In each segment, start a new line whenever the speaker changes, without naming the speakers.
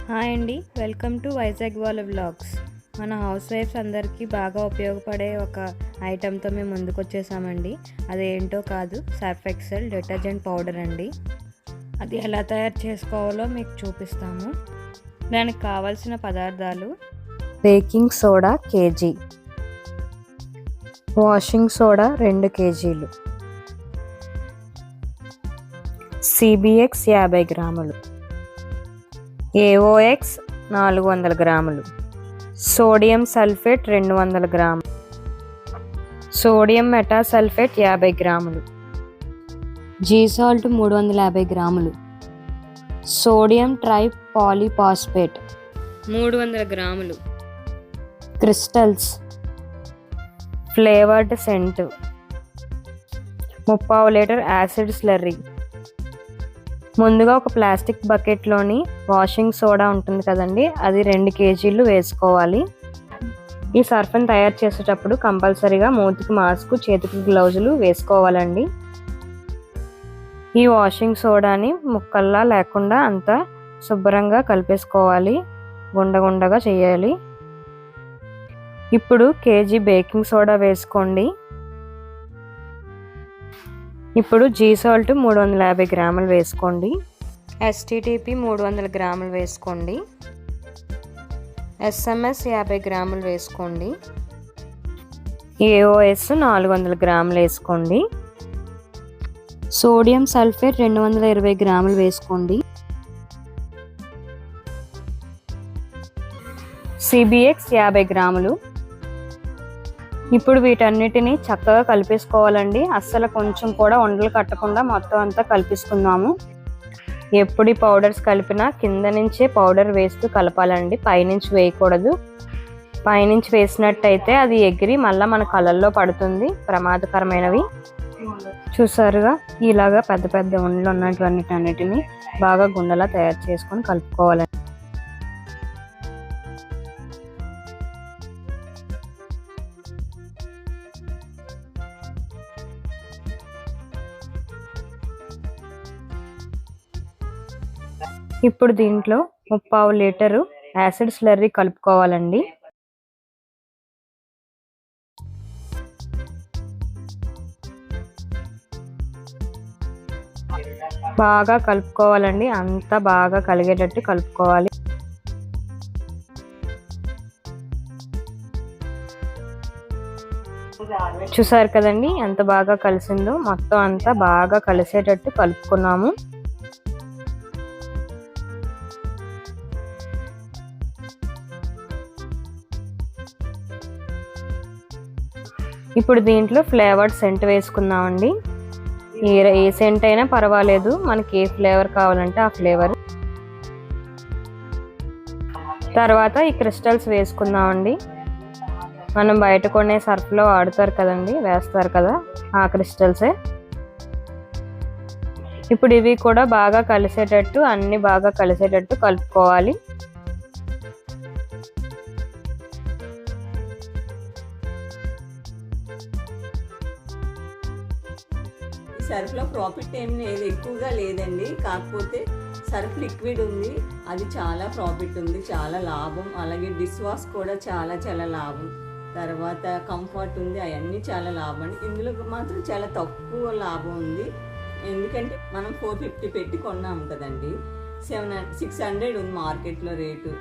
Hi అండి, welcome to Vizag వాళ్ళ vlogs. మన హౌస్ వైఫ్స్ అందరికీ బాగా ఉపయోగపడే ఒక ఐటెంతో మేము ముందుకు వచ్చేసామండి. అదేంటో కాదు, సర్ఫ్ ఎక్సెల్ డిటర్జెంట్ పౌడర్ అండి. అది ఎలా తయారు చేసుకోవాలో మీకు చూపిస్తాము. దానికి కావాల్సిన పదార్థాలు: baking soda KG, washing soda 2 కేజీలు, సిబిఎక్స్ 50 గ్రాములు, AOX 400 గ్రాములు, సోడియం సల్ఫేట్ 200 గ్రాములు, సోడియం మెటాసల్ఫేట్ 50 గ్రాములు, జీ సాల్ట్ 350 గ్రాములు, సోడియం ట్రై పాలీఫాస్ఫేట్ 300 గ్రాములు, crystals, flavoured scent, 30 litre acid slurry. ముందుగా ఒక ప్లాస్టిక్ బకెట్లోని వాషింగ్ సోడా ఉంటుంది కదండి, అది 2 కేజీలు వేసుకోవాలి. ఈ సర్ఫ్ని తయారు చేసేటప్పుడు కంపల్సరీగా మూతికి మాస్క్, చేతికి గ్లౌజులు వేసుకోవాలండి. ఈ వాషింగ్ సోడాని ముక్కల్లా లేకుండా అంతా శుభ్రంగా కలిపేసుకోవాలి, గుండగుండగా చేయాలి. ఇప్పుడు కేజీ బేకింగ్ సోడా వేసుకోండి. ఇప్పుడు జీ సాల్ట్ 350 గ్రాములు వేసుకోండి, STTP 300 గ్రాములు వేసుకోండి, SMS 50 గ్రాములు వేసుకోండి, AOS 400 గ్రాములు వేసుకోండి, సోడియం సల్ఫేట్ 220 గ్రాములు వేసుకోండి, CBX 50 గ్రాములు. ఇప్పుడు వీటన్నిటిని చక్కగా కలిపేసుకోవాలండి. అస్సలు కొంచెం కూడా ఉండలు కట్టకుండా మొత్తం అంతా కలిపేసుకుందాము. ఎప్పుడు ఈ పౌడర్స్ కలిపినా కింద నుంచే పౌడర్ వేస్తూ కలపాలండి, పైనుంచి వేయకూడదు. పైనుంచి వేసినట్టయితే అది ఎగిరి మళ్ళీ మన కళ్ళల్లో పడుతుంది, ప్రమాదకరమైనవి. చూసారుగా, ఇలాగా పెద్ద పెద్ద ఉండలు ఉన్నటువంటిని బాగా గుండెలా తయారు చేసుకొని కలుపుకోవాలండి. ఇప్పుడు దీంట్లో 30 లీటరు యాసిడ్ స్లర్రీ కలుపుకోవాలండి. బాగా కలుపుకోవాలండి, అంతా బాగా కలిగేటట్టు కలుపుకోవాలి. చూసారు కదండి ఎంత బాగా కలిసిందో, మొత్తం అంతా బాగా కలిసేటట్టు కలుపుకున్నాము. ఇప్పుడు దీంట్లో ఫ్లేవర్డ్ సెంట్ వేసుకుందామండి. ఏ సెంట్ అయినా పర్వాలేదు, మనకి ఏ ఫ్లేవర్ కావాలంటే ఆ ఫ్లేవర్. తర్వాత ఈ క్రిస్టల్స్ వేసుకుందామండి. మనం బయట కొనే సర్ఫ్లో వాడుతారు కదండి, వేస్తారు కదా, ఆ క్రిస్టల్సే. ఇప్పుడు ఇవి కూడా బాగా కలిసేటట్టు, అన్ని బాగా కలిసేటట్టు కలుపుకోవాలి.
సర్ఫ్లో ప్రాఫిట్ ఏం లేదు, ఎక్కువగా లేదండి. కాకపోతే సర్ఫ్ లిక్విడ్ ఉంది, అది చాలా ప్రాఫిట్ ఉంది, చాలా లాభం. అలాగే డిష్ వాష్ కూడా చాలా చాలా లాభం. తర్వాత కంఫర్ట్ ఉంది, అవన్నీ చాలా లాభం. ఇందులో మాత్రం చాలా తక్కువ లాభం ఉంది, ఎందుకంటే మనం 450 పెట్టి కొన్నాము కదండి. 600 ఉంది మార్కెట్లో రేటు,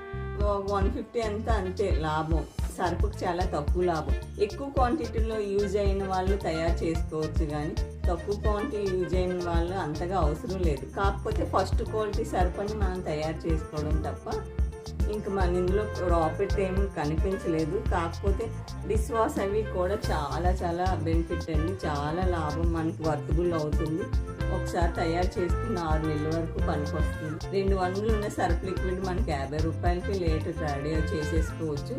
150 అంతే లాభం. సర్ఫ్కి చాలా తక్కువ లాభం. ఎక్కువ క్వాంటిటీలో యూజ్ అయిన వాళ్ళు తయారు చేసుకోవచ్చు, కానీ తక్కువ క్వాంటిటీ యూజ్ అయిన వాళ్ళు అంతగా అవసరం లేదు. కాకపోతే ఫస్ట్ క్వాలిటీ సర్ఫ్ అని మనం తయారు చేసుకోవడం తప్ప ఇంకా మన ఇందులో ప్రాఫిట్ ఏమి కనిపించలేదు. కాకపోతే డిష్ వాష్ అవి కూడా చాలా చాలా బెనిఫిట్ అండి, చాలా లాభం, మనకి వర్తబుల్ అవుతుంది. ఒకసారి తయారు చేసుకుని 6 నెలల వరకు పనికి వస్తుంది. 200 ఉన్న సర్ఫ్ లిక్విడ్ మనకి 50 రూపాయలకి లీటర్ రెడీ చేసేసుకోవచ్చు.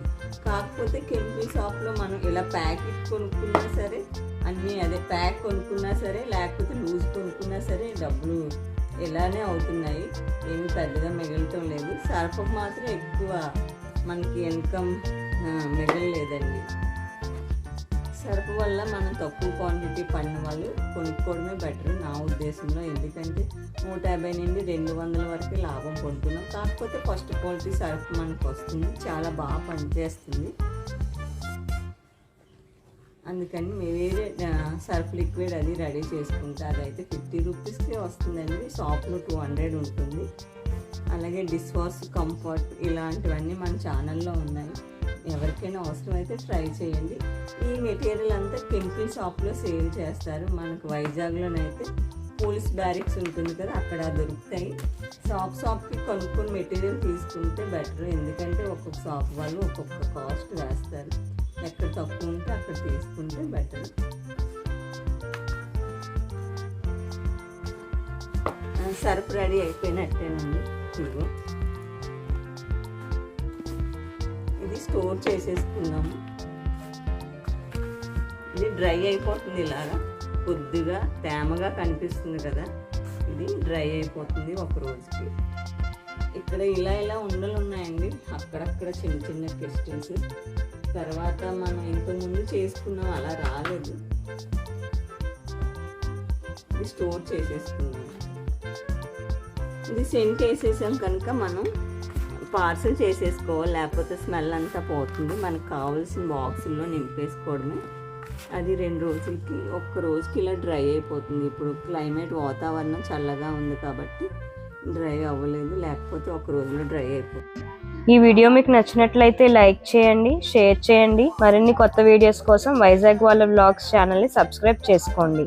కాకపోతే కెమికల్ షాప్లో మనం ఇలా ప్యాకెట్ కొనుక్కున్నా సరే, అన్నీ అదే ప్యాక్ కొనుక్కున్నా సరే, లేకపోతే లూజ్ కొనుక్కున్నా సరే డబ్బులు ఇలానే అవుతున్నాయి, ఏమి పెద్దగా మిగలటం లేదు. సర్ఫ్ మాత్రం ఎక్కువ మనకి ఇన్కమ్ మిగలలేదండి. సర్ఫ్ వల్ల మనం తక్కువ క్వాంటిటీ పడిన వాళ్ళు కొనుక్కోవడమే బెటర్ నా ఉద్దేశంలో. ఎందుకంటే 150 నుండి 200 వరకు లాభం పొందుతున్నాం. కాకపోతే ఫస్ట్ క్వాలిటీ సర్ఫ్ మనకు వస్తుంది, చాలా బాగా పనిచేస్తుంది. అందుకని వేరే సర్ఫ్ లిక్విడ్ అది రెడీ చేసుకుంటే అదైతే 50 రూపీస్కే వస్తుందండి. షాప్లో 200 ఉంటుంది. అలాగే డిష్ వాష్, కంఫర్ట్ ఇలాంటివన్నీ మన ఛానల్లో ఉన్నాయి. ఎవరికైనా అవసరం అయితే ట్రై చేయండి. ఈ మెటీరియల్ అంతా కెమికల్ షాప్లో సేల్ చేస్తారు. మనకు వైజాగ్లోనైతే పోలీస్ బ్యారిక్స్ ఉంటుంది కదా, అక్కడ దొరుకుతాయి. షాప్కి కొనుక్కొని మెటీరియల్ తీసుకుంటే బెటర్. ఎందుకంటే ఒక్కొక్క షాప్ వాళ్ళు ఒక్కొక్క కాస్ట్ వేస్తారు. ఎక్కడ తక్కువ ఉంటే అక్కడ తీసుకుంటే బెటర్. Surf ready అయిపోయినట్టేనండి. ఇది స్టోర్ చేసేసుకున్నాము. ఇది డ్రై అయిపోతుంది, ఇలాగా కొద్దిగా తేమగా కనిపిస్తుంది కదా, ఇది డ్రై అయిపోతుంది ఒక రోజుకి. ఇక్కడ ఇలా ఉండలు ఉన్నాయండి, అక్కడక్కడ చిన్న చిన్న క్రిస్టల్స్. తర్వాత మనం ఇంతకుముందు చేసుకున్నాం, అలా రాలేదు. ఇది స్టోర్ చేసేసుకున్నాం. ఇది సెంట్ వేసేసాం కనుక మనం పార్సల్ చేసేసుకోవాలి, లేకపోతే స్మెల్ అంతా పోతుంది. మనకు కావాల్సిన బాక్సుల్లో నింపేసుకోవడమే. అది 2 రోజులకి, ఒక్క రోజుకి ఇలా డ్రై అయిపోతుంది. ఇప్పుడు క్లైమేట్ వాతావరణం చల్లగా ఉంది కాబట్టి డ్రై అవ్వలేదు, లేకపోతే ఒక రోజులో డ్రై అయిపోతుంది.
ఈ వీడియో మీకు నచ్చినట్లయితే లైక్ చేయండి, షేర్ చేయండి. మరిన్ని కొత్త వీడియోస్ కోసం వైజాగ్ వాళ్ళ వ్లాగ్స్ ఛానల్ని సబ్స్క్రైబ్ చేసుకోండి.